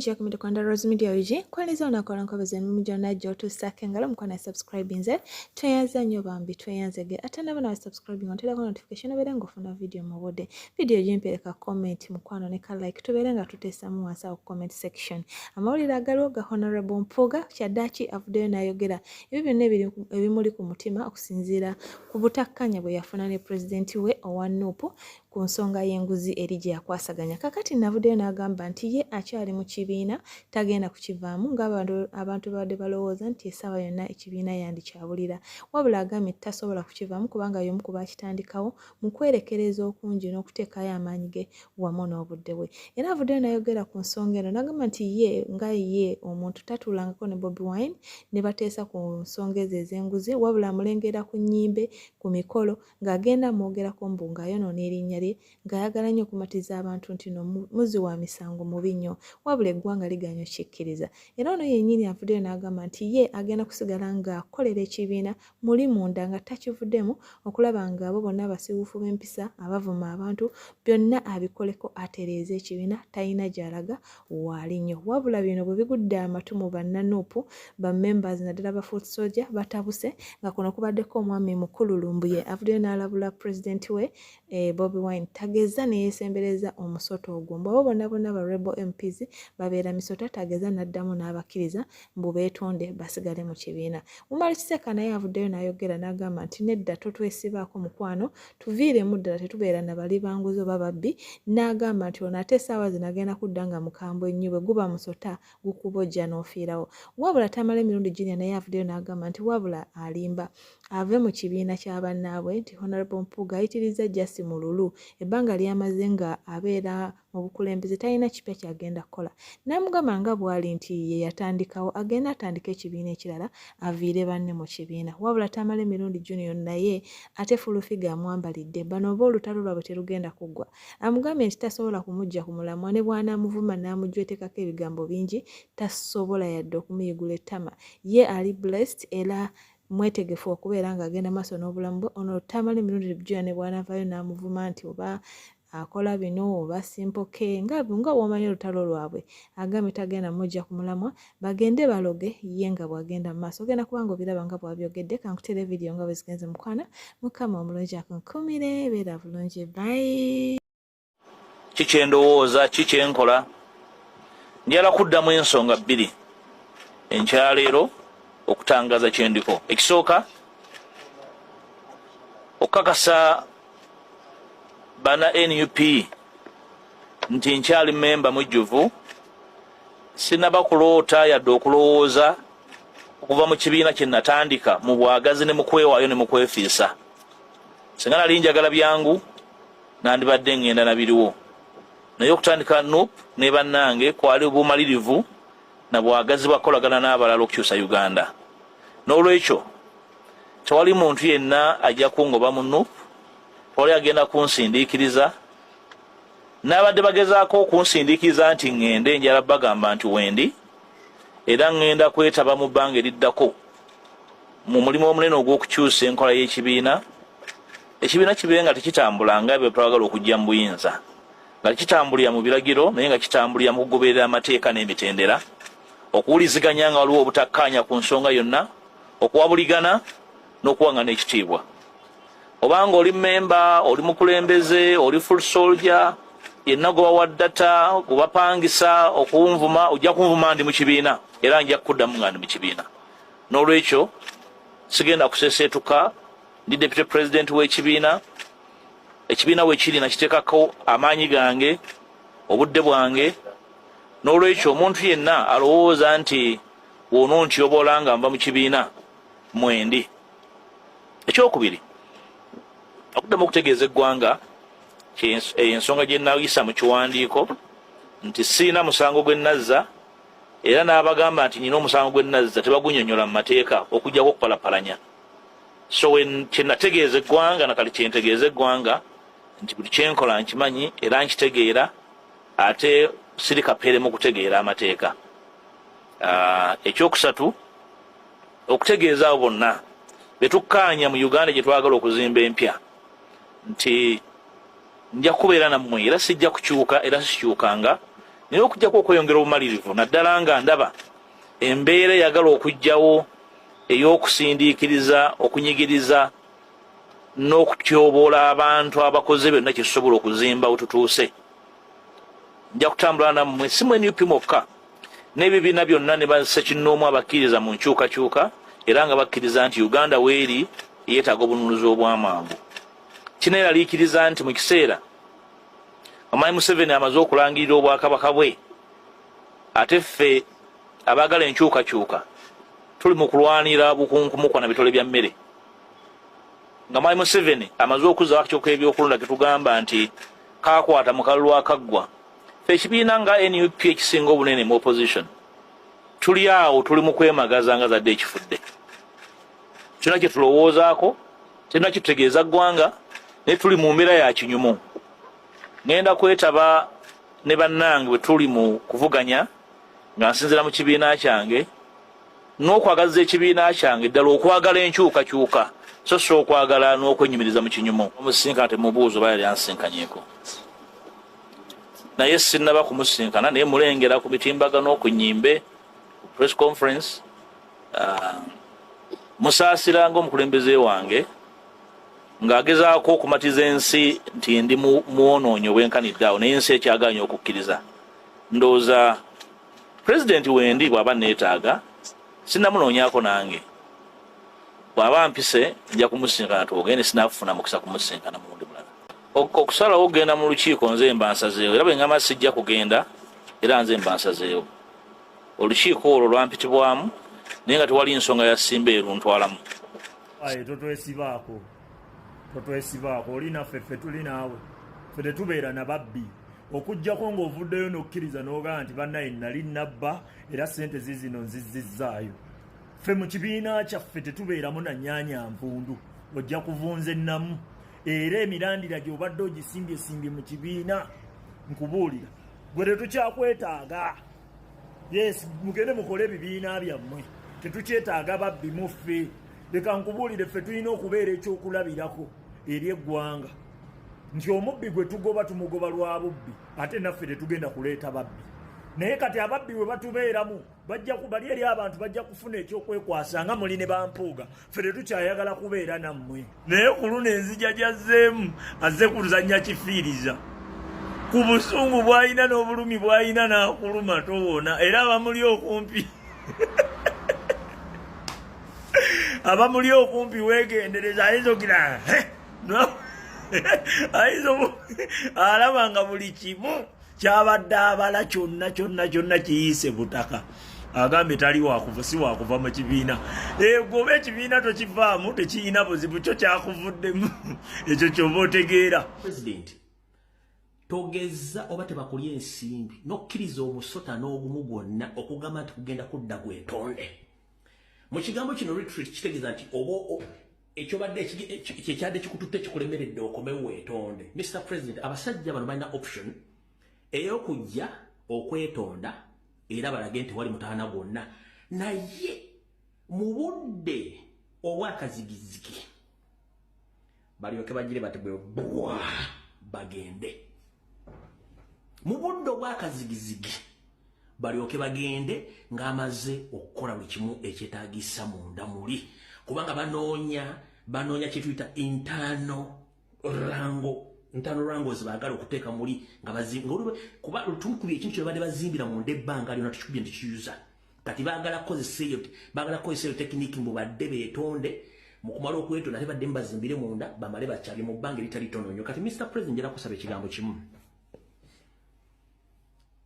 Mulungi yakomede kwanda Rose Media wiji kwaniza onakola nkoboze mumijja najja otusaka engalo mukwana subscribe nze tweyanza nnyo bambi tweyanzege ate nabo na subscribe ontera ko notification obere ngofuna video mubode video jimpereka comment mukwano ne ka like tubere nga tutesamu wasa ku comment section amawulira agalo ga Honorable Mpuga kyaddaaki avuddeyo n'ayogera ebyo byonna ebimuli ku mutima okusinziira ku butakkanya bwe yafuna ne president we owa NUP ku nsonga y'enguzi eri gye yakwasaganya kakati navuddeyo n'agamba nti ye akyali mu kibiina tagenda kukivaamu ng'abantu badde balowooza nti essaawa yonna ekibiina yandikyabulira wabula agambye tasobola kukivaamu kubanga y'omu ku baakitandikawo mu kwerekereza okungi n'okuteekayo amaanyi ge wamu n'obudde bwe era avuddeyo n'ayogera ku nsonga eno n'agamba nti ye nga ye omuntu tatuulangako ne Bobiwine ne bateesa ku nsonga ezo ez'enguzi wabula amulengera ku nnyimbe ku mikolo ng'agenda amwogerako mbu ng'ayonoona erinnya lye ng'ayagala nnyo okumatiza abantu nti no muzi wa misango mubi nnyo wabula eggwanga liganya okikkiriza era ono yennyini avuddeyo n'agamba nti ye agenda kusigala ng'akolera ekibiina muli munda nga takivuddemu okulaba ng'abo bonna abasiiwuufu b'empisa abavuma abantu byonna abikoleko atereeza ekibiina talina gy'alaga waali nnyo wabula bino bwe bigudde amatu mu bannaNUP bammembers naddala ba foot soldier batabuse nga kuno kubaddeko omwami mukulu Lumbuye avuddeyo n'alabula president we Bobiwine tageza neyesembereza omusoto ogwo mbo bonna ba rebel MPs babeera misota tageza naddamu n'abakkiriza mbu beetonde basigale mu kibiina Umar Kiseka naye avuddeyo n'ayogera n'agamba nti nedda totwesibaako mukwano tuviiremu ddala tetubeera na bali banguzo bababbi n'agamba nti ono ate essaawa zino agenda kudda nga mukambwe nnyo bwe guba musota gukubojja n'ofiirawo wabula Tamale Mirundi Junior naye avuddeyo n'agamba nti wabula alimba ave mu kibiina kya bannaabwe nti Honorable Mpuga ayitiriza Jasi mu lulu ebbanga lyamaze nga abeera mu bukulembeze talina kipya kyagenda kukola n'amugamba nga bw'ali nti ye yatandikawo agenda atandika ekibiina ekirala aviire banne mu kibiina wabula Tamale Mirundi Junior naye ate fulufiga amwambalidde bano oba olutalo lwabwe terugenda kuggwa amugambye nti tasobola kumujja ku mulamwa ne bw'anaamuvuma n'amujwetekako ebigambo bingi tasobola yadde okumuyigula ettama ye ali blessed era mwetegefu okubeera ng'agenda maaso n'obulamu bwe ono Tamale Mirundi Junior ne bw'anaavaayo n'amuvuma nti oba akola bino oba simpoke nga womanyi olutalo lwabwe agambye tagenda mujja ku mulamwa bagende baloge ye nga bw'agenda mu maaso ogenda kubanga obiraba nga bw'abyogedde kankutere vidiyo nga bwe zigenze mukwana mukama omulungi akunkumire beera bulungi bye kikyendowooza kikyenkola njala kuddamu ensonga bbiri enkyaleero okutangaza kyendiko ekisooka okukakasa bana NUP nti nkyali memba mujjuvu sinaba kuloota yadde okulowooza okuva mu kibiina kye natandika mu bwagazi ne mu kwewaayo ne mu kwefiisa singa nali njagala byangu nandibadde ngenda na biriwo naye okutandika NUP ne bannange kwali bumalirivu na bwagazi bakolagana n'abalala okukyusa Uganda n'olwekyo tewali muntu yenna ajja kungoba mu NUP oli agenda kunsindiikiriza n'abadde bagezaako okunsindiikiriza nti ŋŋende njala bagamba nti wendi era ŋŋenda kwetaba mu bbanga eriddako mu mulimu omunene ogw'okukyusa enkola y'ekibiina ekibiina kibe nga tekitambula nga bwe twagala okujja mu buyinza nga kitambulira mu biragiro naye nga kitambulira mu kugoberera amateeka n'emitendera okuwuliziganya nga waliwo obutakkaanya ku nsonga yonna okuwabuligana n'okuwaŋŋana ekitiibwa obanga oli memba oli mukulembeze oli full soldier yenna gwe bawa ddata gwe bapangisa okunvuma ojja kunvuma ndi mu kibiina era nja kuddamu nga ndi mu kibiina n'olwekyo sigenda kuseeseetuka ndi deputy president w'ekibiina ekibiina we kiri nakiteekako amaanyi gange obudde bwange n'olwekyo omuntu yenna alowooza nti woonoontyobola nga nva mu kibiina mwendi ekyokubiri okuddamu okutegeeza eggwanga ensonga gye nayisa mu kiwandiiko nti siina musango gwe nazza era n'abagamba nti nyina omusango gwe nazza tebagunnyonnyola mu mateeka okujjako okupalapalanya so kye nategeeza eggwanga nakali kye ntegeeza eggwanga nti buli kyenkola nkimanyi era nkitegeera ate siri kapeere mu kutegeera amateeka ekyokusatu okutegeeza abo bonna betukkaanya mu Uganda gye twagala okuzimba empya nti nja kubeera nammwe era sijja kukyuka era sikyukanga naye okujjako okweyongera obumalirivu naddala nga ndaba embeera eyagala okujjawo ey'okusindiikiriza okunyigiriza n'okutyoboola abantu abakoze byonna kyetusobola okuzimba wetutuuse. Nja kutambula nammwe si mu NUP mokka n'ebibiina byonna ne bassekinnoomu abakkiriza mu nkyukakyuka era nga bakkiriza nti Uganda weeri yeetaaga obununuzi obw'amangu. Kineeraliikiriza nti mu kiseera Omwami Museveni amaze okulangirira obwakabaka bwe, ate ffe abaagala enkyukakyuka tuli mu kulwanira bukunkumukwa na bitole bya mmere. Nga Omwami Museveni amaze okuzza akakyuka ebyokulonda ke tugamba nti kaakwata mu kalulu akaggwa. Ffe ekibiina nga NUP ekisinga obunene mu opposition tuli awo tuli mu kwemagaza nga zadde ekifudde. Kyonna kye tulowoozaako kyonna kitutegeeza ggwanga naye tuli mu mbeera ya kinyumu. Ngenda kwetaba ne bannange bwe tuli mu kuvuganya nga nsinzira mu kibiina kyange n'okwagaza ekibiina kyange ddala okwagala enkyukakyuka so si okwagala n'okwenyumiriza mu kinyumu. Omusinkana temubuuza oba yali ansinkanyeeko, naye sinnaba kumusinkana naye mulengera ku mitimbagano ku nnyimbe ku press conference musaasira ng'omukulembeze wange ng'agezaako okumatiza ensi nti ndi muwonoonyi obwenkanidde awo naye ensi ekyagaanye okukkiriza. Ndowooza pulezidenti wendi bw'aba neetaaga sinnamunoonyaako nange, bw'aba mpise nja kumusinkana twogende, sinaafuna mukisa kumusinkana mulundi mulala. Okusalawo okugenda mu lukiiko nze mba nsazeewo, era bwe ngamba sijja kugenda era nze mba nsazeewo. Olukiiko olwo lwampitibwamu naye nga tewali nsonga ya Simba eruntwalamu. Totwesibaako olina ffe tuli naawe, ffe tetubeera na babbi okujjako ng'ovuddeyo n'okkiriza n'ogaa nti bannaye nali nabba era ssente zizino nzizzizaayo. Ffe mu kibiina kyaffe tetubeeramu na nnyanya mpundu, ojja kuvunza ennamu era emirandira gy'obadde ogisimbye mu kibiina nkubuulira gwe tetukyakwetaaga. Yes, mugende mukole ebibiina byammwe, tetukyetaaga babbi mu ffe. Leka nkubuulire ffe tulina okubeera ekyokulabirako eri eggwanga nti omubbi gwe tugoba tumugoba lwa bubbi, ate naffe tetugenda kuleeta babbi. Naye kati ababbi bwe batubeeramu bali eri abantu bajja kufuna ekyokwekwasa nga muli ne Mpuga. Ffe tetukyayagala kubeera nammwe. Naye ku luno enzija gyazzeemu azze kuzannya kifiiriza ku busungu bw'alina n'obulumi bw'alina n'akuluma towona, era abamuli okumpi abamuli okumpi weegendereza ayinza ogira alaba nga buli kimu kyabadde abala kyonna kiyise butaka. Agambe tali wakuva si wakuva mu kibiina. Goba ekibiina tokivaamu tekiyina buzibu, kyo kyakuvuddemu ekyo ky'oba otegeera. President togeza oba tebakulya ensimbi n'okkiriza omusota n'ogumu gwonna okugamba nti kugenda kudda gwetonde. Mu kigambo kino retreat kitegeeza nti oba ekyobadde kyekyadde kikututte kikulemeredde okomewo weetonde. Mr. President, abasajja bano balina option ey'okujja okwetonda era balage nti wali mutaana gwonna, naye mu budde obwakazigizigi balyoke bagire bati bwe bagende. Mu budde obwakazigizigi balyoke bagende ng'amaze okukola buli kimu ekyetaagisa munda muli, kubanga banoonya kye tuyita internal wrangles baagala okuteeka muli nga bazinga kuba lutunkubye ekintu kye babadde bazimbira munda ebbanga lyonna tukikubye ntikiyuza. Kati baagala kukozeseeyo tekiniki mbu badde beetonde mu kumala okwetonda ate badde mubazimbire munda bamale bakyalye mu bbanga eritali ttono nnyo. Kati Mr. President njala kusaba ekigambo kimu.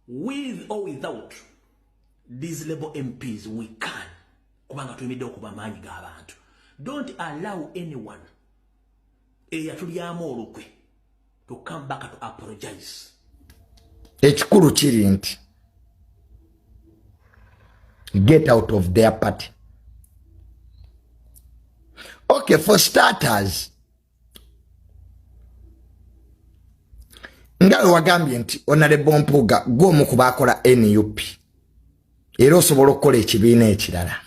With or without these Labour MPs we can, kubanga tuyimidde okuba amaanyi g'abantu. Don't allow anyone eyatulyamu olukwe to come back to apologize. Ekikulu kiri nti get out of their party. Okay, for starters, nga wagambye nti Honorable Mpuga gwomu ku baakola NUP era osobola okukola ekibiina ekirala.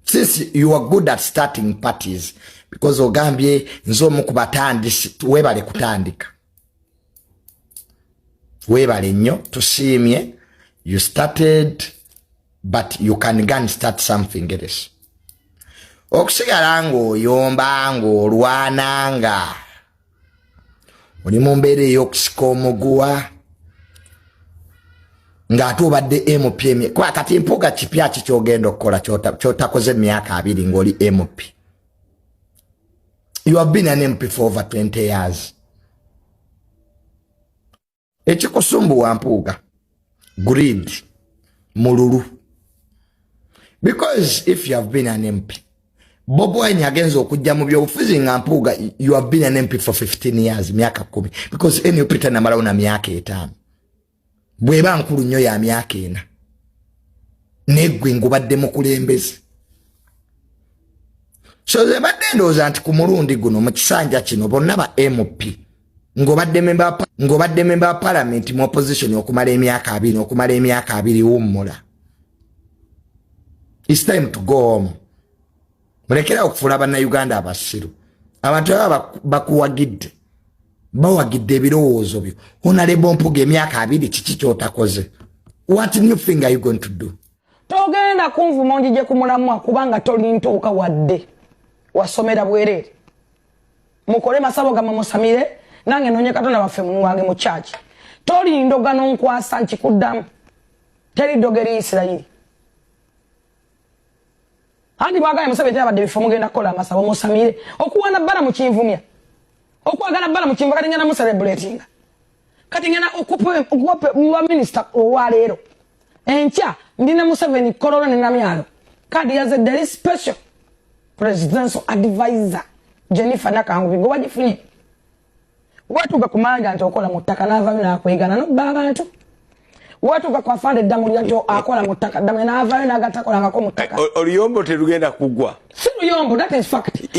Since you are good at starting parties, because ogambye nze omu ku batandisi, weebale kutandika. Webale nnyo tusiimye. You started but you can again start something else. Okusigala ng'oyomba ng'olwana nga oli mu mbeera ey'okusika omuguwa ng'ate obadde MP. Kwa kati Mpuga kipya ki ky'ogenda okukola ky'otakoze emyaka 2 ng'oli MP? You have been an MP for over 20 years. Ekikusumbuwa Mpuga greed mululu. Because if you have been an MP, Bobiwine agenza okujja mu byobufuzi nga Mpuga, you have been an MP for 15 years, myaka 10. Because NUP tanamalawo na myaka 5. Bweba nkulu nnyo ya myaka 4. Neggwe ngubadde mukulembeze. So ze badde ndowooza nti ku mulundi guno mu kisanja kino bonna ba MP ngobadde member wa parliament mu opposition okumala emyaka 2 okumala emyaka 2 wummula. It's time to go home. Mulekera okufula banna Uganda abasiru. Abantu aba bakuwagidde. Bawagidde ebirowoozo byo. Honorable Mpuga emyaka 2 kiki kyotakoze? What new thing are you going to do? Togenda kunvuma onjije kumulamwa kubanga tolintuuka wadde. Wasomera bwerere. Mukole masabo gama musamire nange nonye Katonda waffe wange mu church. Tolindoga nonkwasa nkikuddamu. Teri dogeri Isirayiri. Andi bwagala musabye tabadde bifo mugenda kola masabo musamire okuwana bala mu kinvumya. Okwagala bala mu kinvumya kati ngena mu celebrating. Kati ngena okupe mu minister owa leero. Encha ndina Museveni korona ne namyalo. Kadi yaze very special presidential advisor Jennifer Nakangu ngo bagifunye. Watu bakumanga nti okola mutaka nava na kwegana no babantu. Watu bakwafande damu lyanjo akola mutaka damu na ava na gatakola ngako mutaka. Oluyombo terugenda kugwa. Si luyombo, that is fact.